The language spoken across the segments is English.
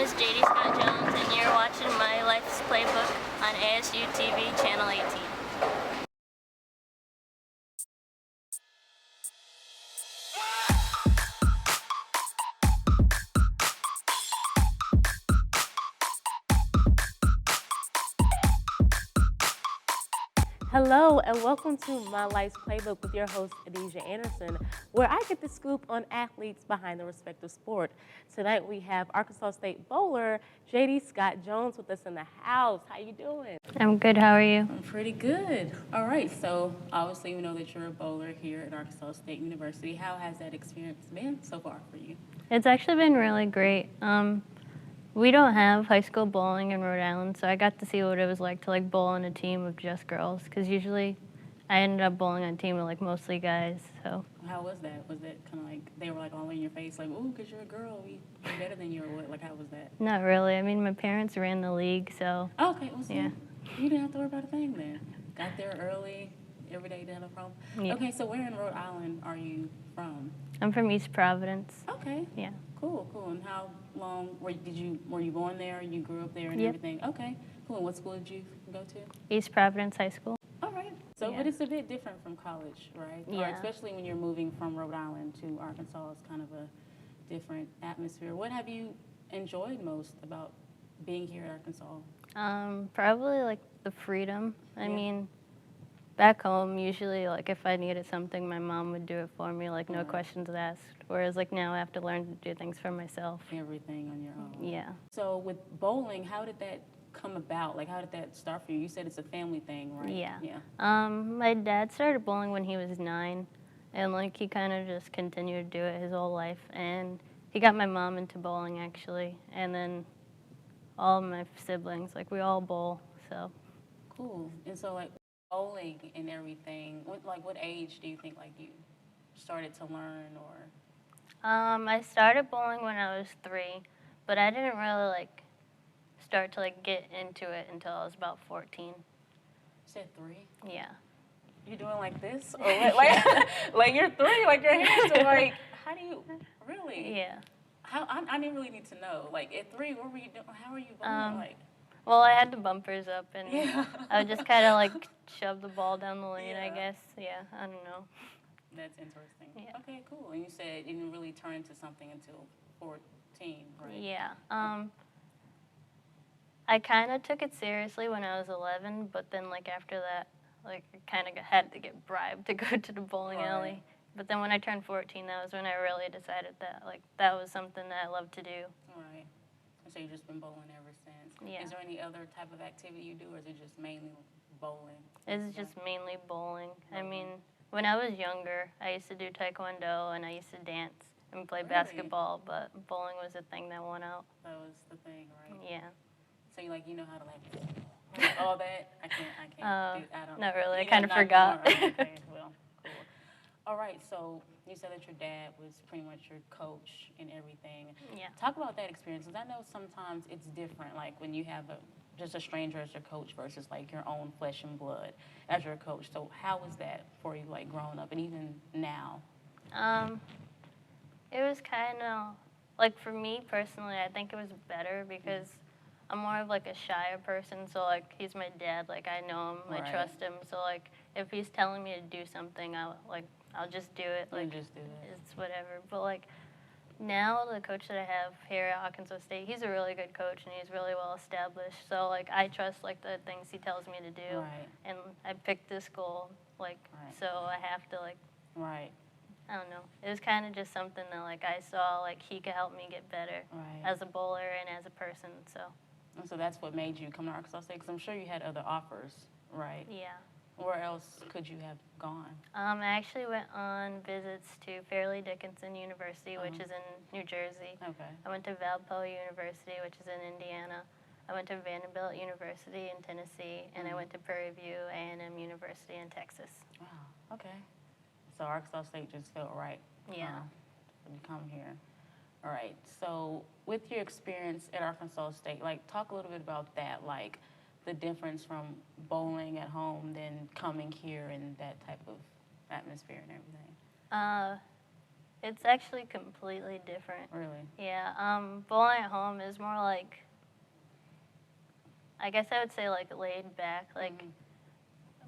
is Jadee Scott Jones, and you're watching My Life's Playbook on ASU-TV, Channel 18. Hello and welcome to My Life's Playbook with your host, Adeeja Anderson, where I get the scoop on athletes behind the respective sport. Tonight we have Arkansas State bowler Jadee Scott Jones with us in the house. How you doing? I'm good. How are you? I'm pretty good. All right, so obviously we know that you're a bowler here at Arkansas State University. How has that experience been so far for you? It's actually been really great. We don't have high school bowling in Rhode Island, so I got to see what it was like to bowl on a team of just girls. Because usually, I ended up bowling on a team of mostly guys. So. How was that? Was that kind of they were all in your face, ooh, because you're a girl, we're better than you, or what? How was that? Not really. I mean, my parents ran the league, so. Oh, okay, well, so yeah. You didn't have to worry about a thing then. Got there early, every day, didn't have a problem. Yeah. Okay, so where in Rhode Island are you from? I'm from East Providence. Okay. Yeah. Cool. And how long were you born there? You grew up there and Yep. everything? Okay. Cool. And what school did you go to? East Providence High School. All right. So, Yeah. but it's a bit different from college, right? Yeah. Or especially when you're moving from Rhode Island to Arkansas, it's kind of a different atmosphere. What have you enjoyed most about being here at Arkansas? Probably the freedom. I Yeah. mean, back home, usually if I needed something, my mom would do it for me, no Right. questions asked. Whereas now I have to learn to do things for myself. Everything on your own. Yeah. So with bowling, how did that come about? How did that start for you? You said it's a family thing, right? Yeah. Yeah. My dad started bowling when he was 9, and he kind of just continued to do it his whole life. And he got my mom into bowling actually, and then all of my siblings, we all bowl. So. Cool. And so bowling and everything, what age do you think you started to learn or? I started bowling when I was 3, but I didn't really start to get into it until I was about 14. You said 3? Yeah. You doing this or what? You're 3, your hands are how do you really? Yeah. How I didn't really need to know. At 3, what were you doing? How are you bowling? Well, I had the bumpers up, and Yeah. I would just kind of shove the ball down the lane, Yeah. I guess. Yeah, I don't know. That's interesting. Yeah. Okay, cool. And you said it didn't really turn into something until 14, right? Yeah. I kind of took it seriously when I was 11, but then after that, I kind of had to get bribed to go to the bowling Right. alley. But then when I turned 14, that was when I really decided that that was something that I loved to do. Right. So you've just been bowling ever since. Yeah. Is there any other type of activity you do, or is it just mainly bowling? It's just mainly bowling. I mean, when I was younger, I used to do taekwondo and I used to dance and play Really? basketball, but bowling was the thing that won out. That was the thing, right? Yeah. So you know how to all that? I can't do. I don't. Not really. I You kind of not forgot. anymore, right? Okay, well, cool. All right. So you said that your dad was pretty much your coach and everything. Yeah. Talk about that experience, because I know sometimes it's different. When you have just a stranger as your coach versus your own flesh and blood as your coach. So how was that for you, growing up and even now? It was kind of for me personally, I think it was better because I'm more of a shyer person. So he's my dad. I know him. Right. I trust him. So if he's telling me to do something, I'll just do it. Just do it. It's whatever. But now the coach that I have here at Arkansas State, he's a really good coach and he's really well established. So I trust the things he tells me to do. Right. And I picked this goal. Right. So I have to Right. I don't know. It was kind of just something that I saw he could help me get better Right. as a bowler and as a person. So And so that's what made you come to Arkansas State, because I'm sure you had other offers, right? yeah. Where else could you have gone? I actually went on visits to Fairleigh Dickinson University, which is in New Jersey. Okay. I went to Valpo University, which is in Indiana. I went to Vanderbilt University in Tennessee, and I went to Prairie View A&M University in Texas. Wow. Okay. So Arkansas State just felt right. Yeah. When you come here. All right. So with your experience at Arkansas State, talk a little bit about that, the difference from bowling at home than coming here and that type of atmosphere and everything. It's actually completely different. Really? Yeah, bowling at home is more like, I guess I would say like laid back. Like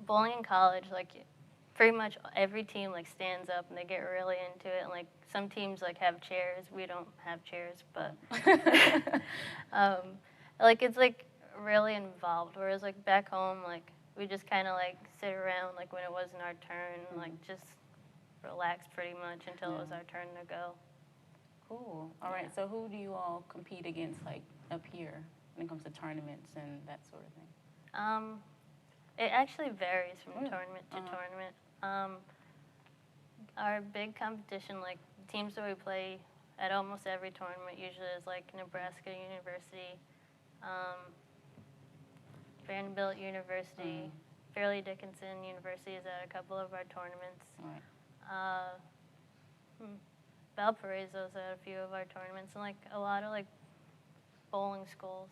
bowling in college, like pretty much every team like stands up and they get really into it. And like some teams like have chairs. We don't have chairs, but like it's like really involved. Whereas like back home, like we just kind of like sit around like when it wasn't our turn, like just relax pretty much until it was our turn to go. Cool. All right. So who do you all compete against like up here when it comes to tournaments and that sort of thing? It actually varies from tournament to tournament. Our big competition, like teams that we play at almost every tournament, usually is like Nebraska University, Vanderbilt University, Fairleigh Dickinson University is at a couple of our tournaments. Right. Valparaiso's at a few of our tournaments, and like a lot of like bowling schools.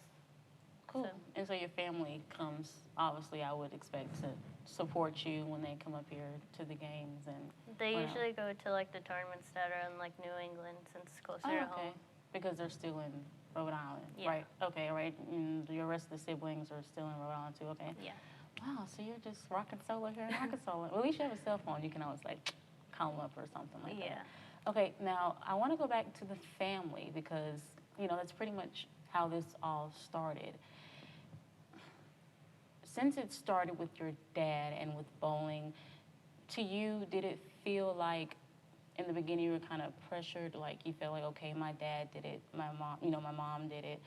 Cool. And so your family comes, obviously I would expect to support you when they come up here to the games and They usually go to like the tournaments that are in like New England since it's closer to home. Because they're still in Rhode Island, right? Okay, right. And your rest of the siblings are still in Rhode Island too, okay? Yeah. Wow, so you're just rocking solo here in Arkansas. Well, at least you have a cell phone. You can always like call them up or something like that. Yeah. Okay, now I want to go back to the family because, you know, that's pretty much how this all started. Since it started with your dad and with bowling, to you, did it feel like in the beginning you were kind of pressured, like you felt like, okay, my dad did it, my mom did it,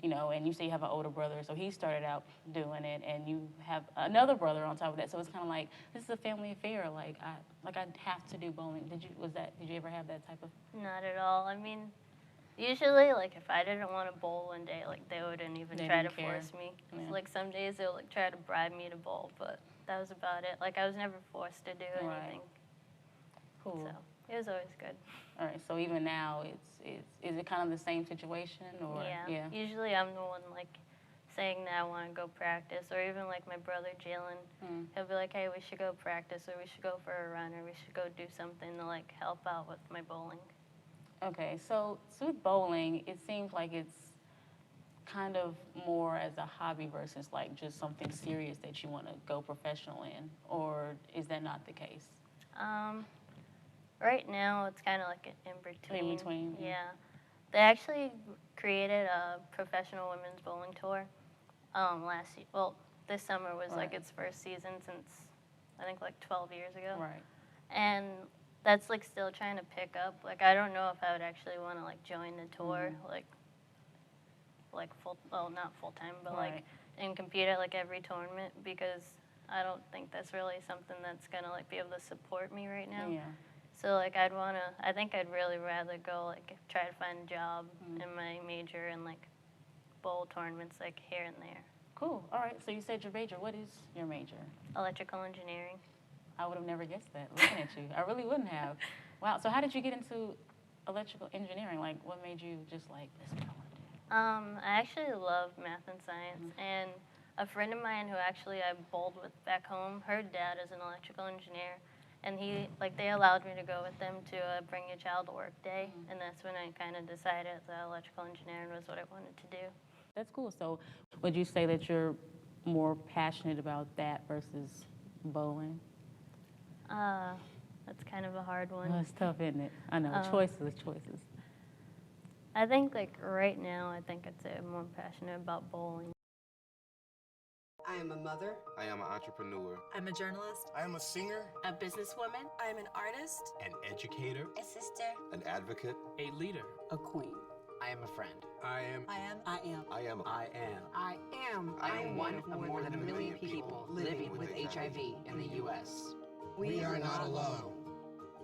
you know, and you say you have an older brother, so he started out doing it, and you have another brother on top of that, so it's kind of like, this is a family affair, like I have to do bowling. Did you ever have that type of? Not at all. I mean, usually, like, if I didn't want to bowl one day, like, they wouldn't even try to force me. Yeah. Like, some days they'll, like, try to bribe me to bowl, but that was about it. Like, I was never forced to do anything. Cool. So, it was always good. All right, so even now, is it kind of the same situation, or? Yeah. Usually I'm the one, like, saying that I want to go practice, or even, like, my brother, Jalen, he'll be like, hey, we should go practice, or we should go for a run, or we should go do something to, like, help out with my bowling. Okay, so with bowling, it seems like it's kind of more as a hobby versus like just something serious that you want to go professional in, or is that not the case? Right now, it's kind of like an in-between. In-between? Yeah. They actually created a professional women's bowling tour last year. Well, this summer was like its first season since, I think, like 12 years ago. Right. And that's like still trying to pick up. Like, I don't know if I would actually want to like join the tour, like not full time, but like and compete at like every tournament, because I don't think that's really something that's gonna like be able to support me right now. Yeah. So like I think I'd really rather go like try to find a job in my major and like bowl tournaments like here and there. Cool. All right. So you said your major. What is your major? Electrical engineering. I would have never guessed that, looking at you. I really wouldn't have. Wow. So how did you get into electrical engineering? Like, what made you just like, this is what I want to do? I actually love math and science, and a friend of mine who actually I bowled with back home, her dad is an electrical engineer, and they allowed me to go with them to Bring Your Child to Work Day, and that's when I kind of decided that electrical engineering was what I wanted to do. That's cool. So would you say that you're more passionate about that versus bowling? That's kind of a hard one. Oh, it's tough, isn't it? I know, choices. I think like right now, I think I'd say I'm more passionate about bowling. I am a mother. I am an entrepreneur. I'm a journalist. I am a singer, A businesswoman. I am an artist. an educator, A sister. An advocate. A leader. A queen. I am a friend. I am, I am. I am. I am. I am. I am. I am one of more than a million people living with HIV in the U.S. we are not alone.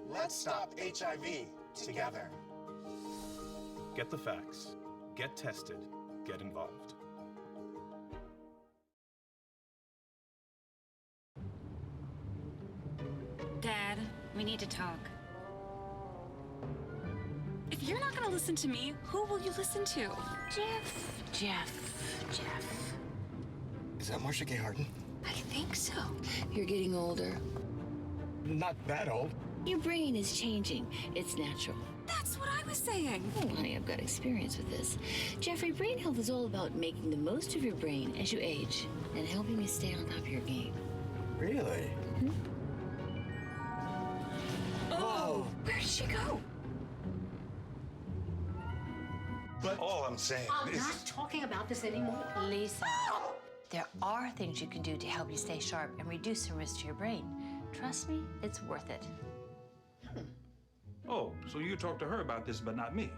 Let's stop HIV together. Get the facts. Get tested. Get involved. Dad, we need to talk. If you're not gonna listen to me, who will you listen to? Jeff. Is that Marsha Gay Harden? I think so. You're getting older. Not that old. Your brain is changing. It's natural. That's what I was saying. Oh, honey, I've got experience with this. Jeffrey, brain health is all about making the most of your brain as you age and helping you stay on top of your game. Really? Oh, where did she go? But all I'm saying I'm not talking about this anymore. Lisa, there are things you can do to help you stay sharp and reduce the risk to your brain. Trust me, it's worth it. Oh, so you talked to her about this, but not me.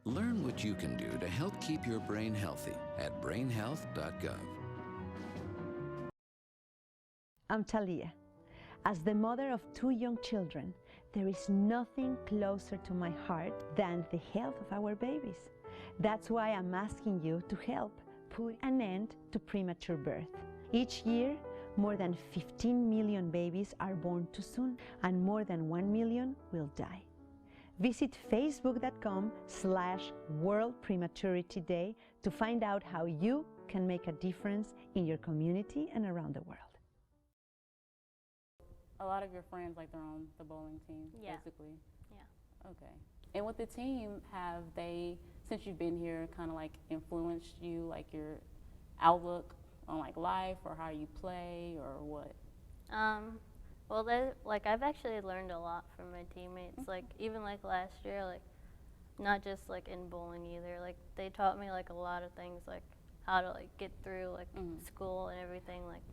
Learn what you can do to help keep your brain healthy at brainhealth.gov. I'm Talia. As the mother of 2 young children, there is nothing closer to my heart than the health of our babies. That's why I'm asking you to help put an end to premature birth. Each year, more than 15 million babies are born too soon, and more than 1 million will die. Visit facebook.com/World Prematurity Day to find out how you can make a difference in your community and around the world. A lot of your friends, like, they're on the bowling team, basically? Yeah. Okay. And with the team, have they, since you've been here, kind of, like, influenced you, like, your outlook on, like, life or how you play or what? Well, I've actually learned a lot from my teammates. Like, even, like, last year, like, not just, like, in bowling either. Like, they taught me, like, a lot of things, like, how to, like, get through, like, school and everything, like,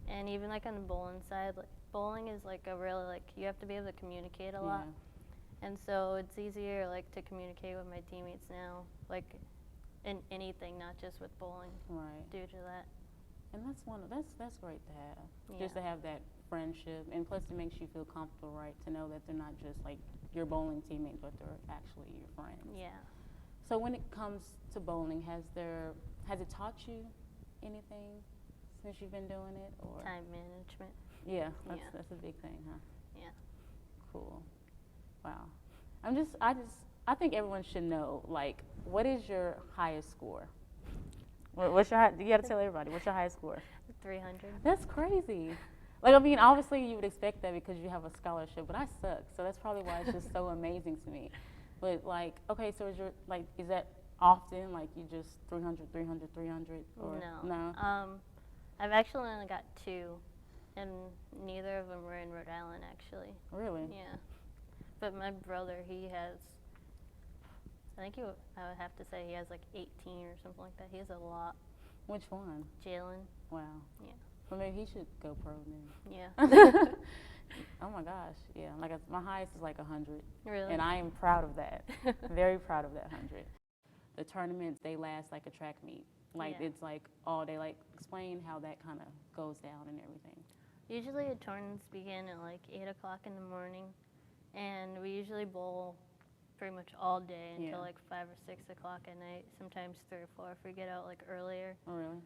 and even, like, on the bowling side, like, bowling is, like, a really, like, you have to be able to communicate a lot. And so it's easier, like, to communicate with my teammates now, like, in anything, not just with bowling. Right. Due to that. And that's that's great to have. Yeah. Just to have that friendship, and plus it makes you feel comfortable, right? To know that they're not just like your bowling teammates, but they're actually your friends. Yeah. So when it comes to bowling, has it taught you anything since you've been doing it, or time management? Yeah, that's a big thing, huh? Yeah. Cool. Wow. I think everyone should know, like, what is your highest score? What's your you got to tell everybody, what's your highest score? 300. That's crazy. Like, I mean, obviously you would expect that because you have a scholarship, but I suck, so that's probably why it's just so amazing to me. But, like, okay, so is that often, like, you just 300, 300, 300? Or no? I've actually only got 2, and neither of them were in Rhode Island, actually. Really? Yeah. But my brother, he has, I would have to say he has like 18 or something like that. He has a lot. Which one? Jalen. Wow. Yeah. Well, maybe he should go pro then. Yeah. Oh my gosh, yeah. Like, my highest is like 100. Really? And I am proud of that. Very proud of that 100. The tournaments, they last like a track meet. Like, it's like all day. Like, explain how that kind of goes down and everything. Usually the tournaments begin at like 8 o'clock in the morning, and we usually bowl pretty much all day until like 5 or 6 o'clock at night, sometimes 3 or 4 if we get out like earlier. Oh, really?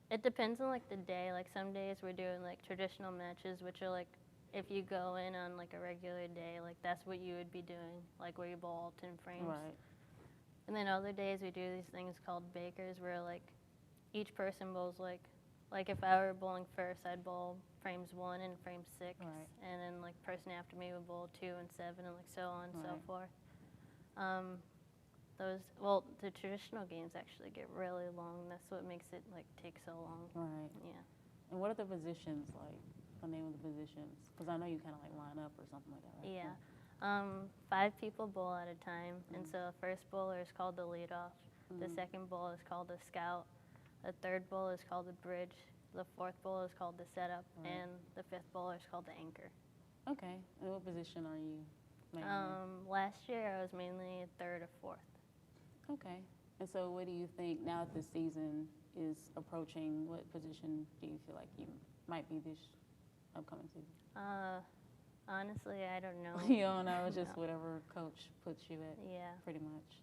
It depends on like the day. Like, some days we're doing like traditional matches, which are like, if you go in on like a regular day, like that's what you would be doing, like where you bowl all 10 frames. Right. And then other days we do these things called bakers, where like each person bowls like if I were bowling first, I'd bowl frames 1 and frame 6, and then like person after me would bowl 2 and 7, and like so on and so forth. The traditional games actually get really long. That's what makes it like take so long. Right. Yeah. And what are the positions like? The name of the positions? Because I know you kind of like line up or something like that, right? Yeah. 5 people bowl at a time, and so the first bowler is called the leadoff. The second bowler is called the scout. The third bowler is called the bridge. The fourth bowler is called the setup, and the fifth bowler is called the anchor. Okay. And what position are you mainly? Last year I was mainly third or fourth. Okay. And so what do you think now that the season is approaching, what position do you feel like you might be this upcoming season? Honestly, I don't know. You don't know, it's just whatever coach puts you at. Yeah. Pretty much.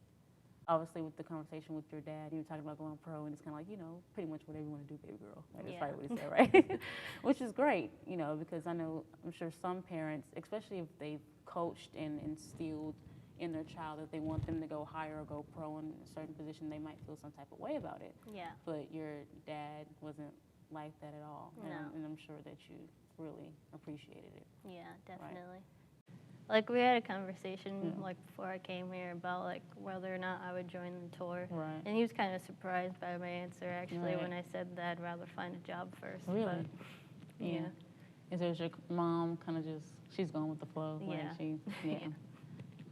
Obviously, with the conversation with your dad, you were talking about going pro, and it's kind of like, pretty much whatever you want to do, baby girl. Like, that's probably what he said, right? Which is great, because I'm sure some parents, especially if they've coached and instilled in their child that they want them to go higher or go pro in a certain position, they might feel some type of way about it. Yeah. But your dad wasn't like that at all. No. And I'm sure that you really appreciated it. Yeah, definitely. Like we had a conversation like before I came here about like whether or not I would join the tour. Right. And he was kind of surprised by my answer actually when I said that I'd rather find a job first. Really? But, yeah. Is your mom kind of just, she's going with the flow? Yeah. Like she's, yeah.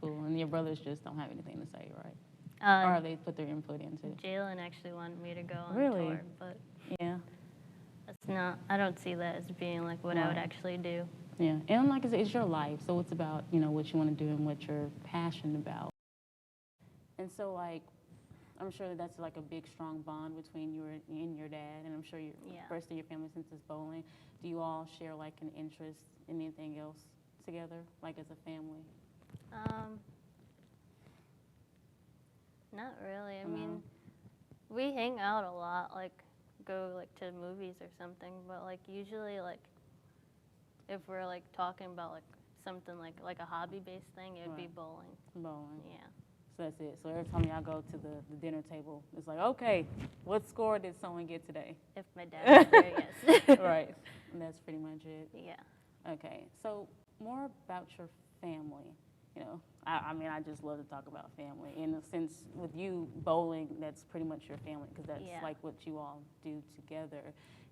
Cool. And your brothers just don't have anything to say, right? Or have they put their input into it? Jalen actually wanted me to go on Really? tour, but yeah, that's not. I don't see that as being like what I would actually do. Yeah, and like I said, it's your life, so it's about what you want to do and what you're passionate about. And so like, I'm sure that's like a big strong bond between you and your dad, and I'm sure the rest of your family since it's bowling. Do you all share like an interest in anything else together, like as a family? Not really. I mean, we hang out a lot, like go like to movies or something, but like usually like if we're like talking about like something like a hobby-based thing, it would be bowling. Bowling. Yeah. So that's it. So every time y'all go to the dinner table, it's like, okay, what score did someone get today? If my dad was there, yes. Right. And that's pretty much it. Yeah. Okay. So more about your family. I mean, I just love to talk about family. In a sense, with you, bowling, that's pretty much your family because that's like what you all do together.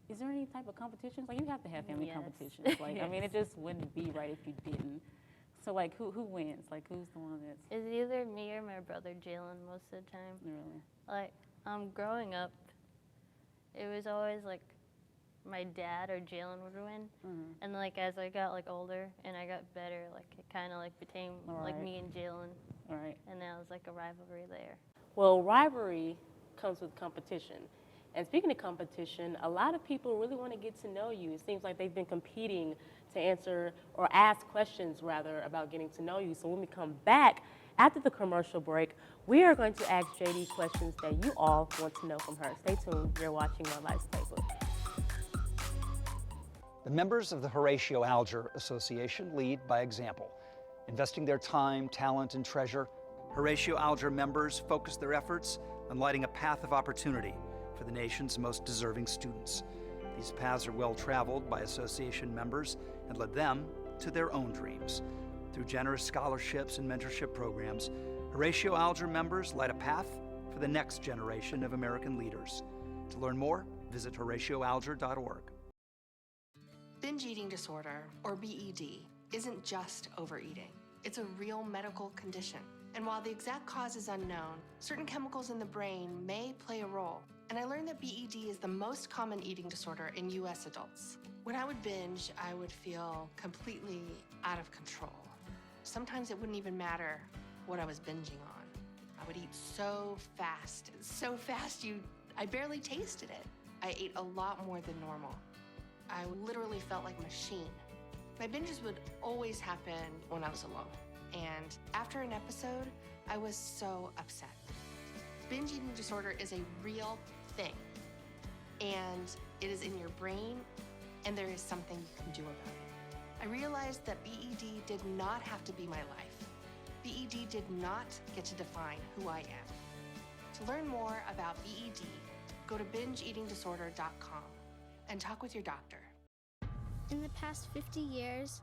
Is there any type of competitions? Like, you have to have family competitions. Like, I mean, it just wouldn't be right if you didn't. So, like, who wins? Like, who's the one that's... It's either me or my brother Jalen most of the time. Really? Like, growing up, it was always, like, my dad or Jalen would win. And, like, as I got, like, older and I got better, like, it kind of, like, became, like, me and Jalen. Right. And that was, like, a rivalry there. Well, rivalry comes with competition. And speaking of competition, a lot of people really want to get to know you. It seems like they've been competing to answer or ask questions, rather, about getting to know you. So when we come back after the commercial break, we are going to ask Jadee questions that you all want to know from her. Stay tuned. You're watching My Life's Playbook. The members of the Horatio Alger Association lead by example. Investing their time, talent, and treasure, Horatio Alger members focus their efforts on lighting a path of opportunity for the nation's most deserving students. These paths are well traveled by association members and led them to their own dreams. Through generous scholarships and mentorship programs, Horatio Alger members light a path for the next generation of American leaders. To learn more, visit horatioalger.org. Binge eating disorder, or BED, isn't just overeating. It's a real medical condition. And while the exact cause is unknown, certain chemicals in the brain may play a role. And I learned that BED is the most common eating disorder in US adults. When I would binge, I would feel completely out of control. Sometimes it wouldn't even matter what I was binging on. I would eat so fast I barely tasted it. I ate a lot more than normal. I literally felt like a machine. My binges would always happen when I was alone. And after an episode, I was so upset. Binge eating disorder is a real thing. And it is in your brain, and there is something you can do about it. I realized that BED did not have to be my life. BED did not get to define who I am. To learn more about BED, go to bingeeatingdisorder.com and talk with your doctor. In the past 50 years,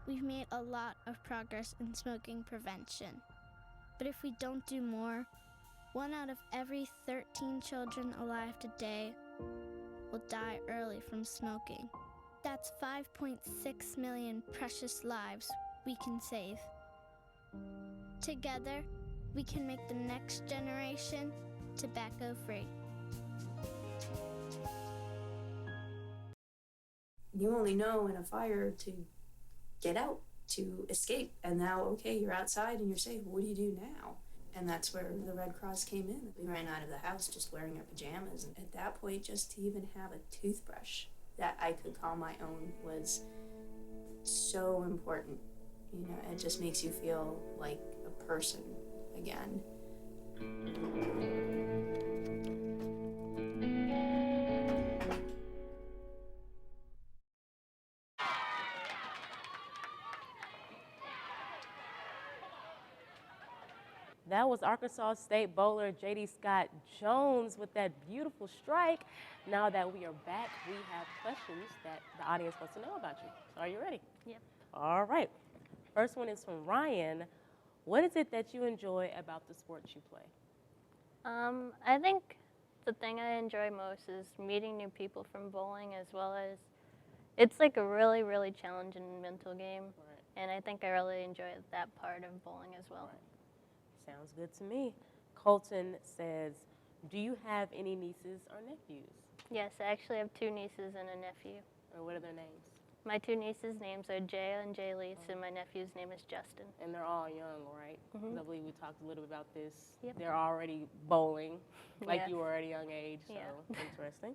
we've made a lot of progress in smoking prevention. But if we don't do more, 1 out of every 13 children alive today will die early from smoking. That's 5.6 million precious lives we can save. Together, we can make the next generation tobacco-free. You only know in a fire to get out, to escape. And now, okay, you're outside and you're safe. What do you do now? And that's where the Red Cross came in. We ran out of the house just wearing our pajamas. And at that point, just to even have a toothbrush that I could call my own was so important. You know, it just makes you feel like a person again. That was Arkansas State bowler Jadee Scott Jones with that beautiful strike. Now that we are back, we have questions that the audience wants to know about you. Are you ready? Yep. All right. First one is from Ryan. What is it that you enjoy about the sport you play? I think the thing I enjoy most is meeting new people from bowling, as well as it's like a really, really challenging mental game. Right. And I think I really enjoy that part of bowling as well. Right. Sounds good to me. Colton says, do you have any nieces or nephews? Yes, I actually have 2 nieces and a nephew. Or what are their names? My 2 nieces' names are Jaya and Jaylise, and my nephew's name is Justin. And they're all young, right? Mhm. I believe we talked a little bit about this. Yep. They're already bowling, like Yes. you were at a young age, so Yeah. interesting.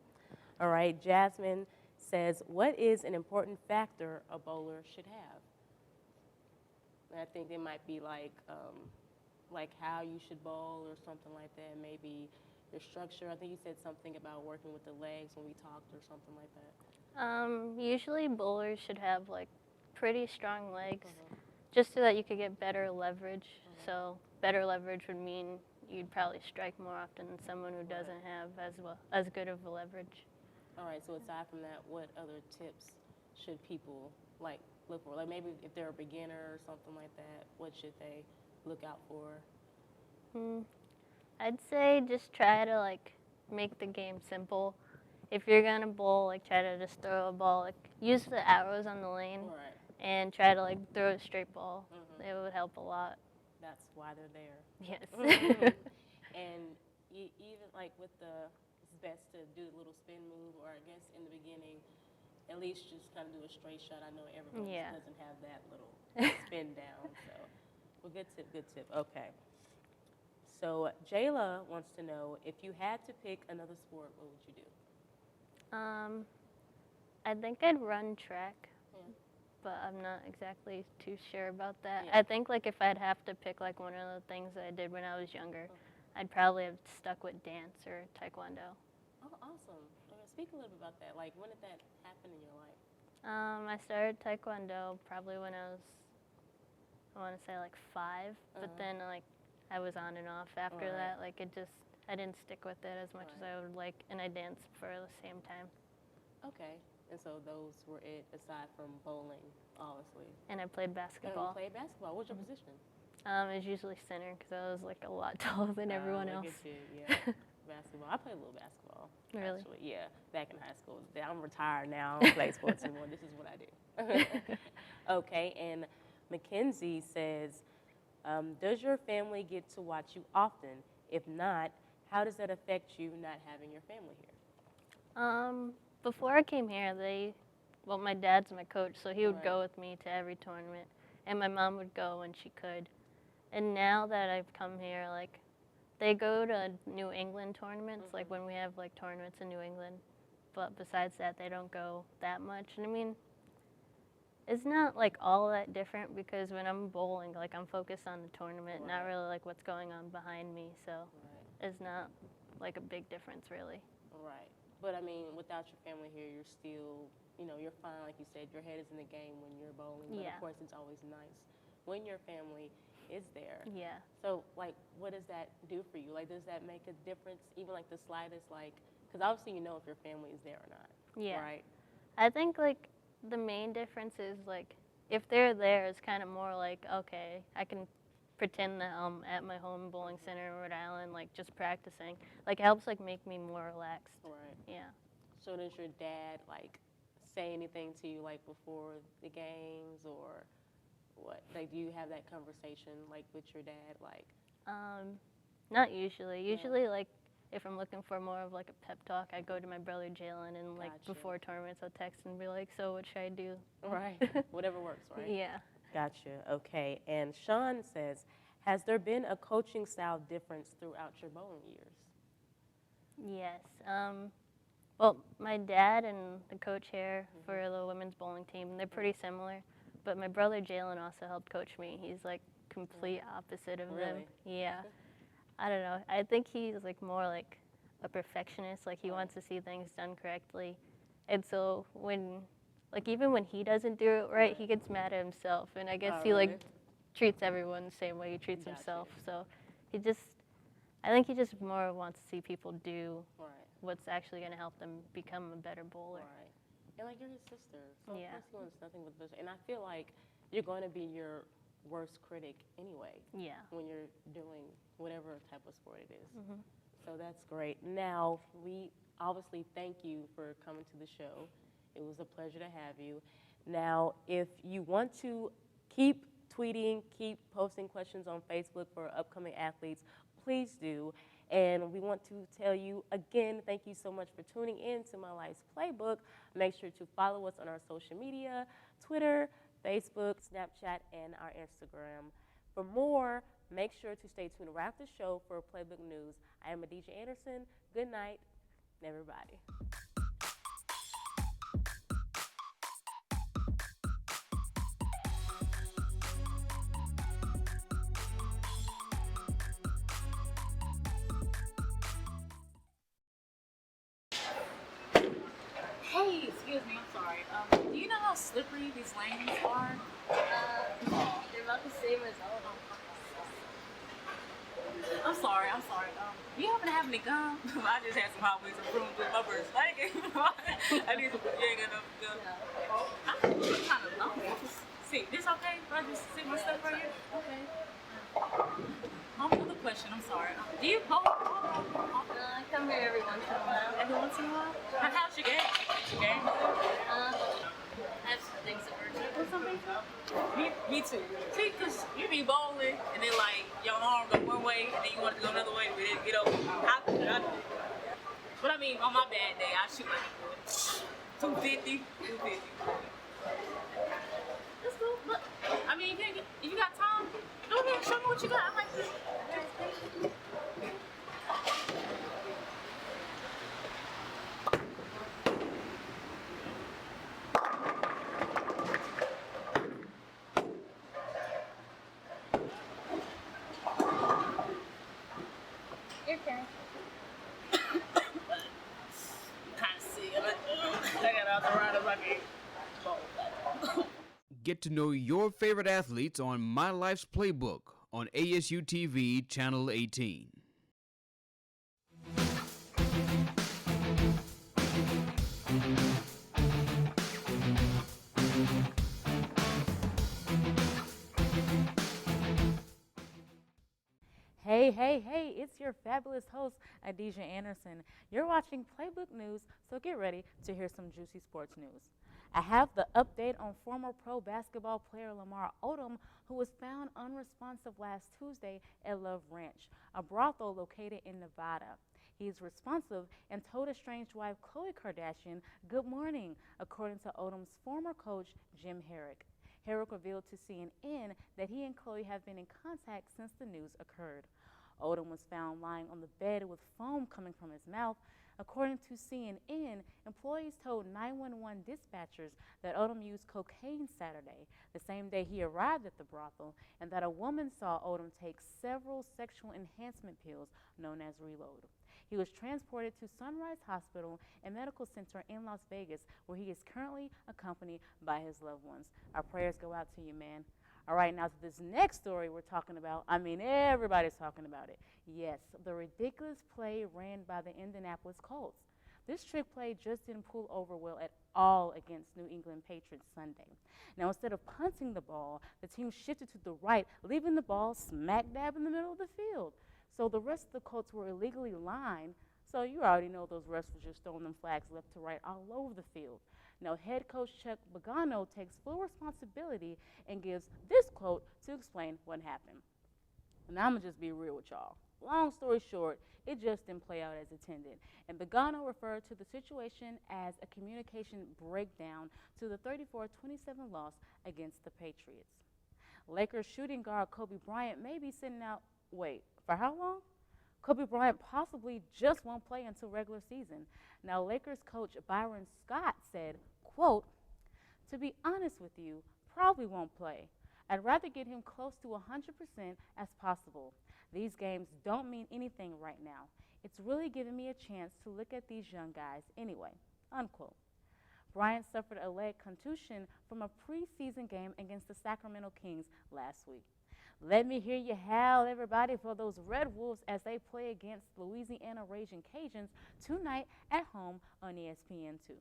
All right, Jasmine says, what is an important factor a bowler should have? And I think it might be like how you should bowl or something like that, maybe your structure. I think you said something about working with the legs when we talked or something like that. Usually bowlers should have like pretty strong legs, just so that you could get better leverage. So better leverage would mean you'd probably strike more often than someone who doesn't have as good of a leverage. All right, so aside from that, what other tips should people like look for? Like maybe if they're a beginner or something like that, what should they look out for? I'd say just try to like make the game simple. If you're gonna bowl, like try to just throw a ball, like use the arrows on the lane, and try to like throw a straight ball. It would help a lot. That's why they're there. Yes. And even like with it's best to do a little spin move, or I guess in the beginning, at least just kind of do a straight shot. I know everyone doesn't have that little spin down, so well, good tip, good tip. Okay. So Jayla wants to know, if you had to pick another sport, what would you do? I think I'd run track, but I'm not exactly too sure about that. I think like if I'd have to pick like one of the things that I did when I was younger, I'd probably have stuck with dance or taekwondo. Oh, awesome. Okay, speak a little bit about that. Like, when did that happen in your life? I started taekwondo probably when I was, I want to say like 5, but then like I was on and off after that. Like I didn't stick with it as much as I would like, and I danced for the same time. Okay, and so those were it, aside from bowling, obviously. And I played basketball. And you played basketball. What's your position? It was usually center because I was like a lot taller than everyone else. Look at you, yeah. Basketball. I played a little basketball. Really? Actually, yeah. Back in high school. I'm retired now. I don't play sports anymore. This is what I do. Okay, and Mackenzie says, does your family get to watch you often? If not, how does that affect you not having your family here? Before I came here, my dad's my coach, so he would go with me to every tournament, and my mom would go when she could. And now that I've come here, like, they go to New England tournaments, like when we have like tournaments in New England, but besides that, they don't go that much. And I mean, it's not like all that different because when I'm bowling, like I'm focused on the tournament, not really like what's going on behind me, so it's not like a big difference really. Right. But I mean, without your family here, you're still, you're fine. Like you said, your head is in the game when you're bowling. But of course, it's always nice when your family is there. Yeah. So, like, what does that do for you? Like, does that make a difference, even like the slightest, like, because obviously you know if your family is there or not. Yeah. Right? I think, like, the main difference is, like, if they're there, it's kind of more like, okay, I can pretend that I'm at my home bowling center in Rhode Island, like, just practicing. Like, it helps, like, make me more relaxed. Right. Yeah. So does your dad, like, say anything to you, like, before the games, or what? Like, do you have that conversation, like, with your dad, like? Not usually. Usually, like, if I'm looking for more of, like, a pep talk, I go to my brother Jalen, and, like, before tournaments, I'll text and be like, so what should I do? Right. Whatever works, right? Yeah. Gotcha. Okay. And Sean says, has there been a coaching style difference throughout your bowling years? Yes. Well, my dad and the coach here for the women's bowling team, they're pretty similar. But my brother Jalen also helped coach me. He's like complete opposite of them. Yeah. I don't know. I think he's like more like a perfectionist. Like he wants to see things done correctly. And so even when he doesn't do it right, he gets mad at himself. And I guess he like treats everyone the same way he treets himself. So I think he just more wants to see people do Right. what's actually going to help them become a better bowler. Right. And like you're his sister, so Yeah. of course he wants nothing but the best. And I feel like you're going to be your worst critic anyway. Yeah. When you're doing whatever type of sport it is. Mhm. So that's great. Now, we obviously thank you for coming to the show. It was a pleasure to have you. Now, if you want to keep tweeting, keep posting questions on Facebook for upcoming athletes, please do. And we want to tell you again, thank you so much for tuning in to My Life's Playbook. Make sure to follow us on our social media, Twitter, Facebook, Snapchat, and our Instagram. For more, make sure to stay tuned right after the show for Playbook News. I am Adeeja Anderson. Good night, everybody. Hey, excuse me, I'm sorry. Do you know how slippery these lanes are? They're about the same as all of them. I'm sorry. Do you happen to have any gum? I just had some hot wings and prunes with my first blanket. I need some, you ain't got enough gum. I'm kind of lonely. See, this okay? If I just sit my stuff right here? Okay. Another question, I'm sorry. Do you bowl? I come here every once in a while. Every once in a while? How's your game? I have some things that work. Me too. See, because you be bowling and then like your arm go one way and then you want to go another way, but then, you know, but I mean, on my bad day, I shoot like 250. That's cool. Look, I mean, if you got time, go ahead, show me what you got. I like this. Your turn. Kind of sick. I got out the right of my game. Get to know your favorite athletes on My Life's Playbook on ASU-TV Channel 18. Hey, it's your fabulous host, Adeeja Anderson. You're watching Playbook News, so get ready to hear some juicy sports news. I have the update on former pro basketball player Lamar Odom, who was found unresponsive last Tuesday at Love Ranch, a brothel located in Nevada. He is responsive and told estranged wife Khloe Kardashian good morning, according to Odom's former coach, Jim Herrick. Herrick revealed to CNN that he and Khloe have been in contact since the news occurred. Odom was found lying on the bed with foam coming from his mouth. According to CNN, employees told 911 dispatchers that Odom used cocaine Saturday, the same day he arrived at the brothel, and that a woman saw Odom take several sexual enhancement pills known as Reload. He was transported to Sunrise Hospital and Medical Center in Las Vegas, where he is currently accompanied by his loved ones. Our prayers go out to you, man. All right, now to this next story we're talking about. I mean, everybody's talking about it. Yes, the ridiculous play ran by the Indianapolis Colts. This trick play just didn't pull over well at all against New England Patriots Sunday. Now, instead of punting the ball, the team shifted to the right, leaving the ball smack dab in the middle of the field. So the rest of the Colts were illegally lined, so you already know those refs were just throwing them flags left to right all over the field. Now, head coach Chuck Pagano takes full responsibility and gives this quote to explain what happened. And I'm going to just be real with y'all. Long story short, it just didn't play out as intended. And Pagano referred to the situation as a communication breakdown to the 34-27 loss against the Patriots. Lakers shooting guard Kobe Bryant may be sitting out, for how long? Kobe Bryant possibly just won't play until regular season. Now, Lakers coach Byron Scott said, quote, "To be honest with you, probably won't play. I'd rather get him close to 100% as possible. These games don't mean anything right now. It's really giving me a chance to look at these young guys anyway," unquote. Bryant suffered a leg contusion from a preseason game against the Sacramento Kings last week. Let me hear you howl, everybody, for those Red Wolves as they play against Louisiana Raging Cajuns tonight at home on ESPN2.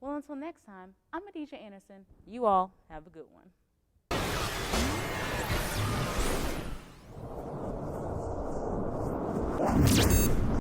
Well, until next time, I'm Adeeja Anderson. You all have a good one.